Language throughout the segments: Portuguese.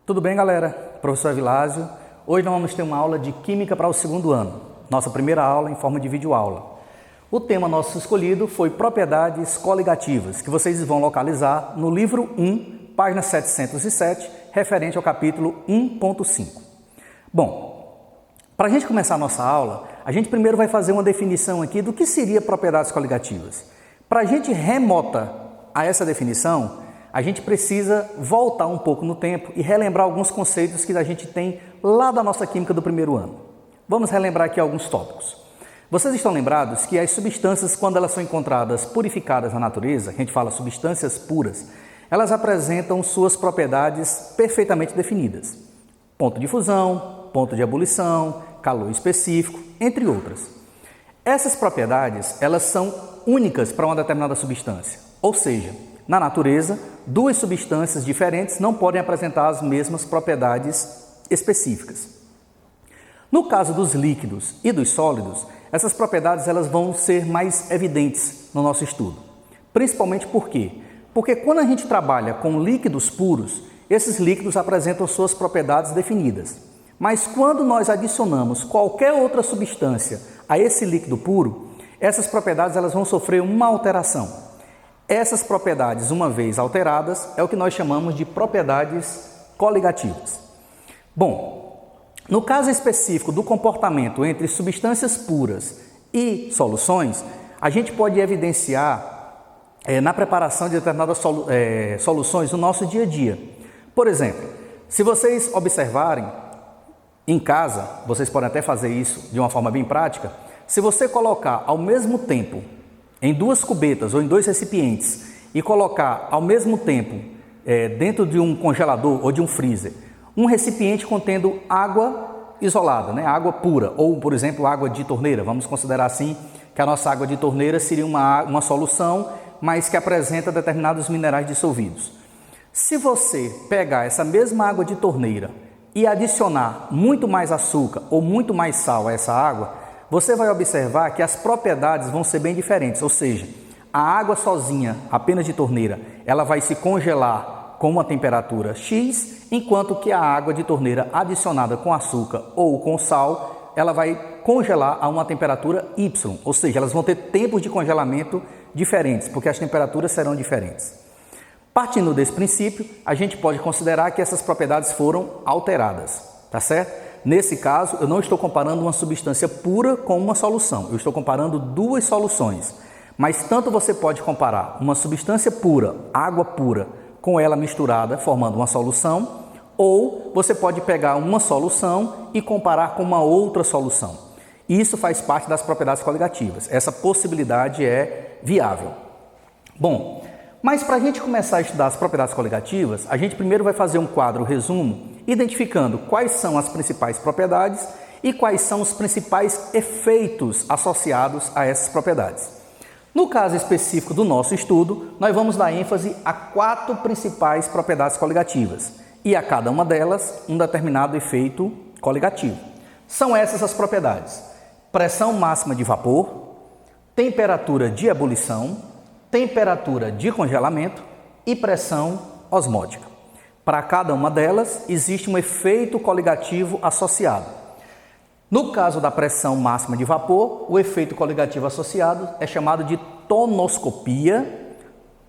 Tudo bem, galera? Professor Vilásio. Hoje nós vamos ter uma aula de Química para o segundo ano. Nossa primeira aula em forma de videoaula. O tema nosso escolhido foi Propriedades Coligativas, que vocês vão localizar no livro 1, página 707, referente ao capítulo 1.5. Bom, para a gente começar a nossa aula, a gente primeiro vai fazer uma definição aqui do que seria propriedades coligativas. Para a gente remota a essa definição, a gente precisa voltar um pouco no tempo e relembrar alguns conceitos que a gente tem lá da nossa química do primeiro ano. Vamos relembrar aqui alguns tópicos. Vocês estão lembrados que as substâncias, quando elas são encontradas purificadas na natureza, a gente fala substâncias puras, elas apresentam suas propriedades perfeitamente definidas. Ponto de fusão, ponto de ebulição, calor específico, entre outras. Essas propriedades, elas são únicas para uma determinada substância, ou seja, na natureza, duas substâncias diferentes não podem apresentar as mesmas propriedades específicas. No caso dos líquidos e dos sólidos, essas propriedades elas vão ser mais evidentes no nosso estudo. Principalmente por quê? Porque quando a gente trabalha com líquidos puros, esses líquidos apresentam suas propriedades definidas. Mas quando nós adicionamos qualquer outra substância a esse líquido puro, essas propriedades elas vão sofrer uma alteração. Essas propriedades, uma vez alteradas, é o que nós chamamos de propriedades coligativas. Bom, no caso específico do comportamento entre substâncias puras e soluções, a gente pode evidenciar na preparação de determinadas soluções no nosso dia a dia. Por exemplo, se vocês observarem em casa, vocês podem até fazer isso de uma forma bem prática, se você colocar ao mesmo tempo em duas cubetas ou em dois recipientes e colocar ao mesmo tempo dentro de um congelador ou de um freezer, um recipiente contendo água isolada, água pura, ou por exemplo água de torneira, vamos considerar assim que a nossa água de torneira seria uma solução, mas que apresenta determinados minerais dissolvidos. Se você pegar essa mesma água de torneira e adicionar muito mais açúcar ou muito mais sal a essa água, você vai observar que as propriedades vão ser bem diferentes, ou seja, a água sozinha, apenas de torneira, ela vai se congelar com uma temperatura X, enquanto que a água de torneira adicionada com açúcar ou com sal, ela vai congelar a uma temperatura Y, ou seja, elas vão ter tempos de congelamento diferentes, porque as temperaturas serão diferentes. Partindo desse princípio, a gente pode considerar que essas propriedades foram alteradas, tá certo? Nesse caso, eu não estou comparando uma substância pura com uma solução, eu estou comparando duas soluções. Mas tanto você pode comparar uma substância pura, água pura, com ela misturada, formando uma solução, ou você pode pegar uma solução e comparar com uma outra solução. Isso faz parte das propriedades coligativas, essa possibilidade é viável. Bom, mas para a gente começar a estudar as propriedades coligativas, a gente primeiro vai fazer um quadro resumo, identificando quais são as principais propriedades e quais são os principais efeitos associados a essas propriedades. No caso específico do nosso estudo, nós vamos dar ênfase a 4 principais propriedades coligativas e a cada uma delas um determinado efeito coligativo. São essas as propriedades: pressão máxima de vapor, temperatura de ebulição, temperatura de congelamento e pressão osmótica. Para cada uma delas, existe um efeito coligativo associado. No caso da pressão máxima de vapor, o efeito coligativo associado é chamado de tonoscopia,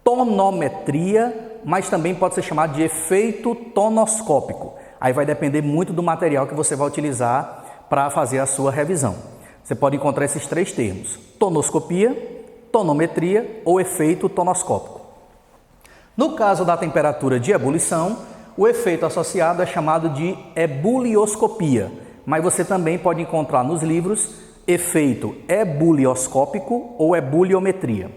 tonometria, mas também pode ser chamado de efeito tonoscópico. Aí vai depender muito do material que você vai utilizar para fazer a sua revisão. Você pode encontrar esses 3 termos: tonoscopia, tonometria ou efeito tonoscópico. No caso da temperatura de ebulição, o efeito associado é chamado de ebulioscopia, mas você também pode encontrar nos livros efeito ebulioscópico ou ebuliometria.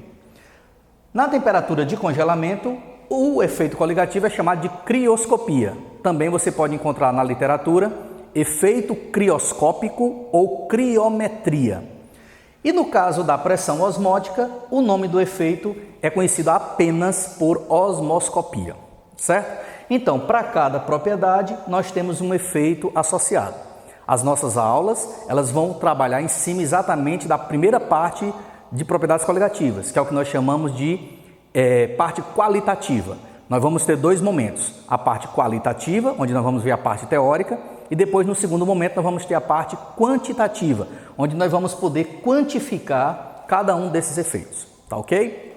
Na temperatura de congelamento, o efeito coligativo é chamado de crioscopia. Também você pode encontrar na literatura efeito crioscópico ou criometria. E no caso da pressão osmótica, o nome do efeito é conhecido apenas por osmoscopia, certo? Então, para cada propriedade, nós temos um efeito associado. As nossas aulas, elas vão trabalhar em cima exatamente da primeira parte de propriedades coligativas, que é o que nós chamamos de parte qualitativa. nós vamos ter dois momentos, a parte qualitativa, onde nós vamos ver a parte teórica, e depois no segundo momento nós vamos ter a parte quantitativa, onde nós vamos poder quantificar cada um desses efeitos, tá ok?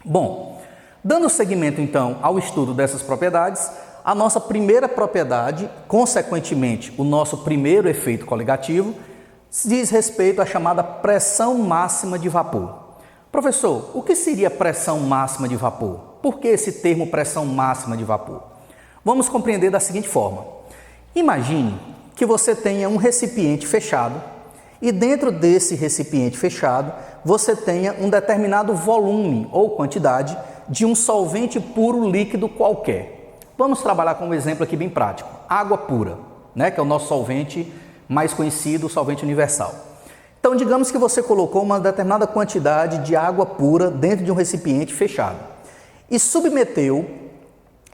Bom, dando seguimento então ao estudo dessas propriedades, a nossa primeira propriedade, consequentemente o nosso primeiro efeito coligativo, diz respeito à chamada pressão máxima de vapor. Professor, o que seria pressão máxima de vapor? Por que esse termo pressão máxima de vapor? Vamos compreender da seguinte forma. Imagine que você tenha um recipiente fechado e dentro desse recipiente fechado você tenha um determinado volume ou quantidade de um solvente puro líquido qualquer. Vamos trabalhar com um exemplo aqui bem prático. Água pura, né, que é o nosso solvente mais conhecido, o solvente universal. Então, digamos que você colocou uma determinada quantidade de água pura dentro de um recipiente fechado e submeteu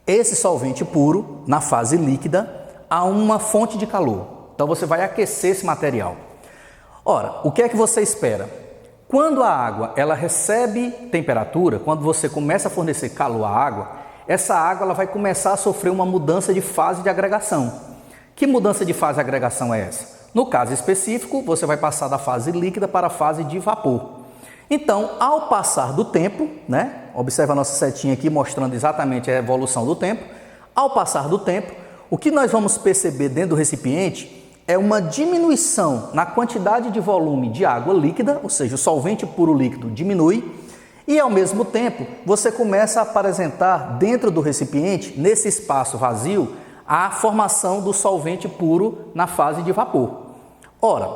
esse solvente puro, na fase líquida, a uma fonte de calor. Então, você vai aquecer esse material. Ora, o que é que você espera? Quando a água ela recebe temperatura, quando você começa a fornecer calor à água, essa água ela vai começar a sofrer uma mudança de fase de agregação. Que mudança de fase de agregação é essa? No caso específico, você vai passar da fase líquida para a fase de vapor. Então, ao passar do tempo, né? Observa a nossa setinha aqui mostrando exatamente a evolução do tempo. Ao passar do tempo, o que nós vamos perceber dentro do recipiente é uma diminuição na quantidade de volume de água líquida, ou seja, o solvente puro líquido diminui, e ao mesmo tempo você começa a apresentar dentro do recipiente, nesse espaço vazio, a formação do solvente puro na fase de vapor. Ora,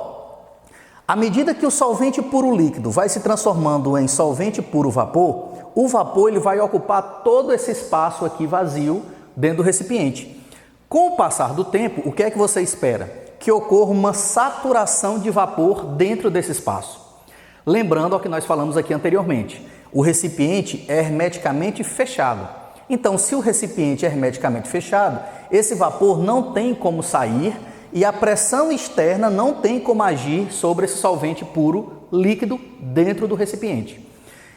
à medida que o solvente puro líquido vai se transformando em solvente puro vapor, o vapor ele vai ocupar todo esse espaço aqui vazio dentro do recipiente. Com o passar do tempo, o que é que você espera? Que ocorra uma saturação de vapor dentro desse espaço. Lembrando ao que nós falamos aqui anteriormente, o recipiente é hermeticamente fechado. Então, se o recipiente é hermeticamente fechado, esse vapor não tem como sair e a pressão externa não tem como agir sobre esse solvente puro líquido dentro do recipiente.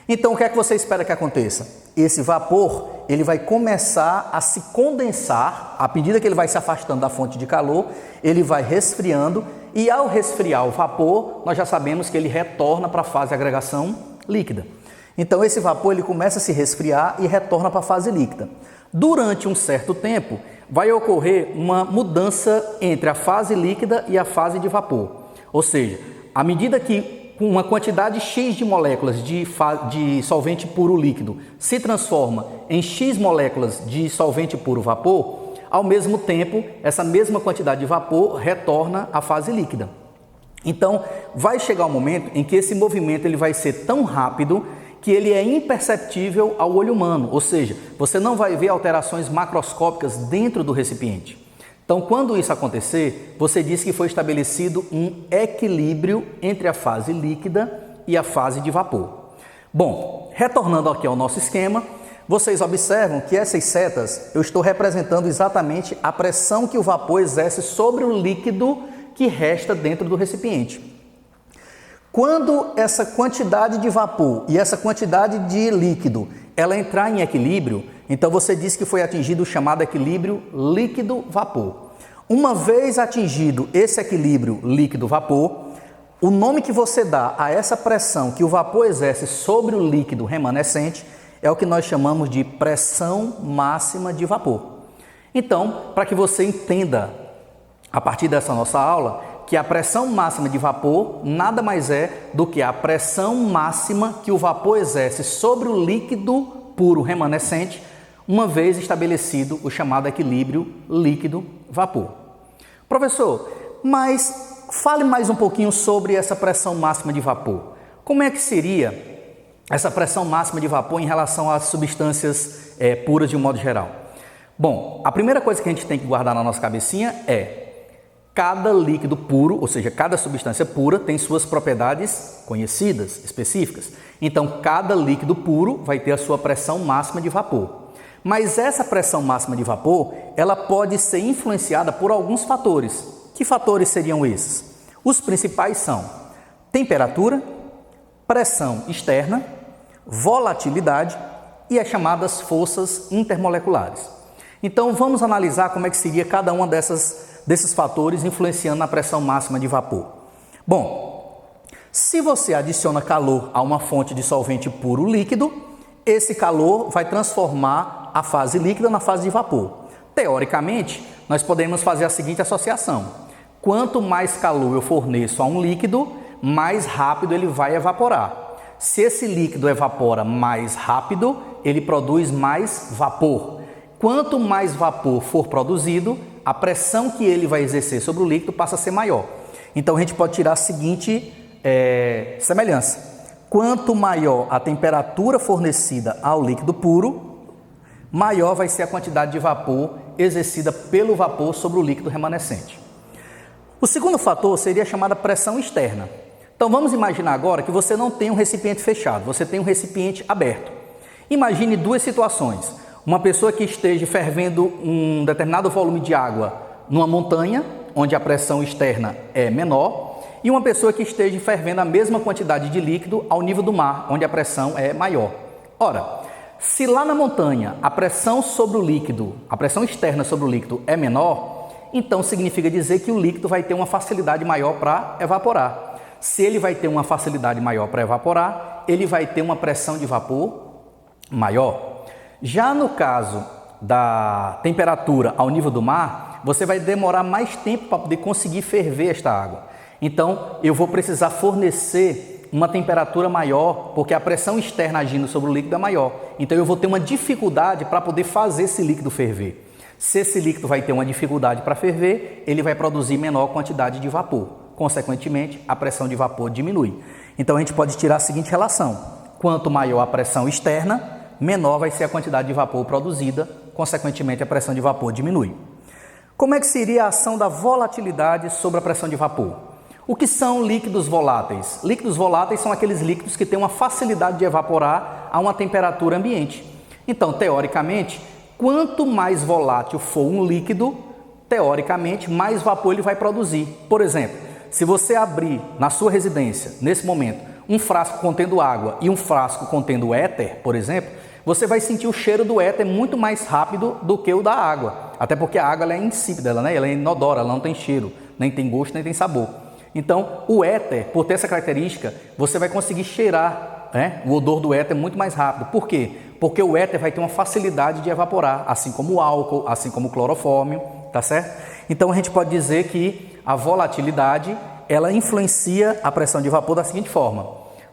Então, o que é que você espera que aconteça? Esse vapor ele vai começar a se condensar, à medida que ele vai se afastando da fonte de calor, ele vai resfriando e ao resfriar o vapor, nós já sabemos que ele retorna para a fase de agregação líquida. Então, esse vapor ele começa a se resfriar e retorna para a fase líquida. Durante um certo tempo, vai ocorrer uma mudança entre a fase líquida e a fase de vapor. Ou seja, à medida que uma quantidade X de moléculas de solvente puro líquido se transforma em X moléculas de solvente puro vapor, ao mesmo tempo, essa mesma quantidade de vapor retorna à fase líquida. Então, vai chegar um momento em que esse movimento ele vai ser tão rápido que ele é imperceptível ao olho humano, ou seja, você não vai ver alterações macroscópicas dentro do recipiente. Então, quando isso acontecer, você diz que foi estabelecido um equilíbrio entre a fase líquida e a fase de vapor. Bom, retornando aqui ao nosso esquema, vocês observam que essas setas eu estou representando exatamente a pressão que o vapor exerce sobre o líquido que resta dentro do recipiente. Quando essa quantidade de vapor e essa quantidade de líquido ela entrar em equilíbrio, então você diz que foi atingido o chamado equilíbrio líquido-vapor. Uma vez atingido esse equilíbrio líquido-vapor, o nome que você dá a essa pressão que o vapor exerce sobre o líquido remanescente é o que nós chamamos de pressão máxima de vapor. Então, para que você entenda a partir dessa nossa aula, que a pressão máxima de vapor nada mais é do que a pressão máxima que o vapor exerce sobre o líquido puro remanescente, uma vez estabelecido o chamado equilíbrio líquido-vapor. Professor, mas fale mais um pouquinho sobre essa pressão máxima de vapor. Como é que seria essa pressão máxima de vapor em relação às substâncias puras de um modo geral? Bom, a primeira coisa que a gente tem que guardar na nossa cabecinha é cada líquido puro, ou seja, cada substância pura tem suas propriedades conhecidas, específicas. Então, cada líquido puro vai ter a sua pressão máxima de vapor. Mas essa pressão máxima de vapor, ela pode ser influenciada por alguns fatores. Que fatores seriam esses? Os principais são temperatura, pressão externa, volatilidade e as chamadas forças intermoleculares. Então vamos analisar como é que seria cada uma desses fatores influenciando na pressão máxima de vapor. Bom, se você adiciona calor a uma fonte de solvente puro líquido, esse calor vai transformar a fase líquida na fase de vapor. Teoricamente, nós podemos fazer a seguinte associação: quanto mais calor eu forneço a um líquido, mais rápido ele vai evaporar. Se esse líquido evapora mais rápido, ele produz mais vapor. Quanto mais vapor for produzido, a pressão que ele vai exercer sobre o líquido passa a ser maior. Então a gente pode tirar a seguinte semelhança: quanto maior a temperatura fornecida ao líquido puro, maior vai ser a quantidade de vapor exercida pelo vapor sobre o líquido remanescente. O segundo fator seria a chamada pressão externa. Então vamos imaginar agora que você não tem um recipiente fechado, você tem um recipiente aberto. Imagine duas situações: uma pessoa que esteja fervendo um determinado volume de água numa montanha, onde a pressão externa é menor, e uma pessoa que esteja fervendo a mesma quantidade de líquido ao nível do mar, onde a pressão é maior. Ora, se lá na montanha a pressão sobre o líquido, a pressão externa sobre o líquido é menor, então significa dizer que o líquido vai ter uma facilidade maior para evaporar. Se ele vai ter uma facilidade maior para evaporar, ele vai ter uma pressão de vapor maior. Já no caso da temperatura ao nível do mar, você vai demorar mais tempo para poder conseguir ferver esta água. Então, eu vou precisar fornecer uma temperatura maior, porque a pressão externa agindo sobre o líquido é maior. Então, eu vou ter uma dificuldade para poder fazer esse líquido ferver. Se esse líquido vai ter uma dificuldade para ferver, ele vai produzir menor quantidade de vapor. Consequentemente, a pressão de vapor diminui. Então, a gente pode tirar a seguinte relação: quanto maior a pressão externa, menor vai ser a quantidade de vapor produzida, consequentemente a pressão de vapor diminui. Como é que seria a ação da volatilidade sobre a pressão de vapor? O que são líquidos voláteis? Líquidos voláteis são aqueles líquidos que têm uma facilidade de evaporar a uma temperatura ambiente. Então, teoricamente, quanto mais volátil for um líquido, teoricamente, mais vapor ele vai produzir. Por exemplo, se você abrir na sua residência, nesse momento, um frasco contendo água e um frasco contendo éter, por exemplo, você vai sentir o cheiro do éter muito mais rápido do que o da água. Até porque a água ela é insípida, ela é inodora, ela não tem cheiro, nem tem gosto, nem tem sabor. Então, o éter, por ter essa característica, você vai conseguir cheirar o odor do éter muito mais rápido. Por quê? Porque o éter vai ter uma facilidade de evaporar, assim como o álcool, assim como o clorofórmio, tá certo? Então, a gente pode dizer que a volatilidade, ela influencia a pressão de vapor da seguinte forma: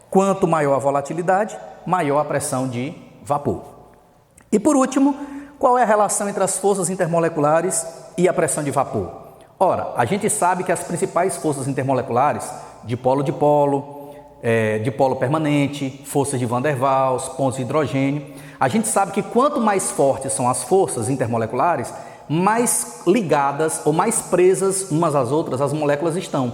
quanto maior a volatilidade, maior a pressão de vapor. E por último, qual é a relação entre as forças intermoleculares e a pressão de vapor? Ora, a gente sabe que as principais forças intermoleculares, de polo permanente, forças de Van der Waals, pontos de hidrogênio, a gente sabe que quanto mais fortes são as forças intermoleculares, mais ligadas ou mais presas umas às outras as moléculas estão.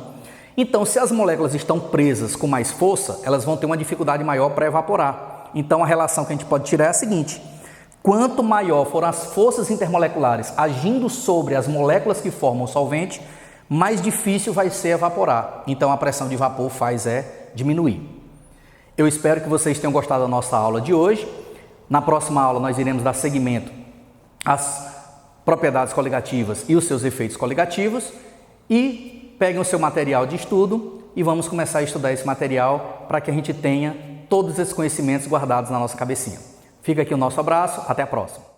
Então, se as moléculas estão presas com mais força, elas vão ter uma dificuldade maior para evaporar. Então, a relação que a gente pode tirar é a seguinte: quanto maior forem as forças intermoleculares agindo sobre as moléculas que formam o solvente, mais difícil vai ser evaporar. Então, a pressão de vapor faz diminuir. Eu espero que vocês tenham gostado da nossa aula de hoje. Na próxima aula, nós iremos dar seguimento às propriedades coligativas e os seus efeitos coligativos. E peguem o seu material de estudo e vamos começar a estudar esse material para que a gente tenha todos esses conhecimentos guardados na nossa cabecinha. Fica aqui o nosso abraço, até a próxima.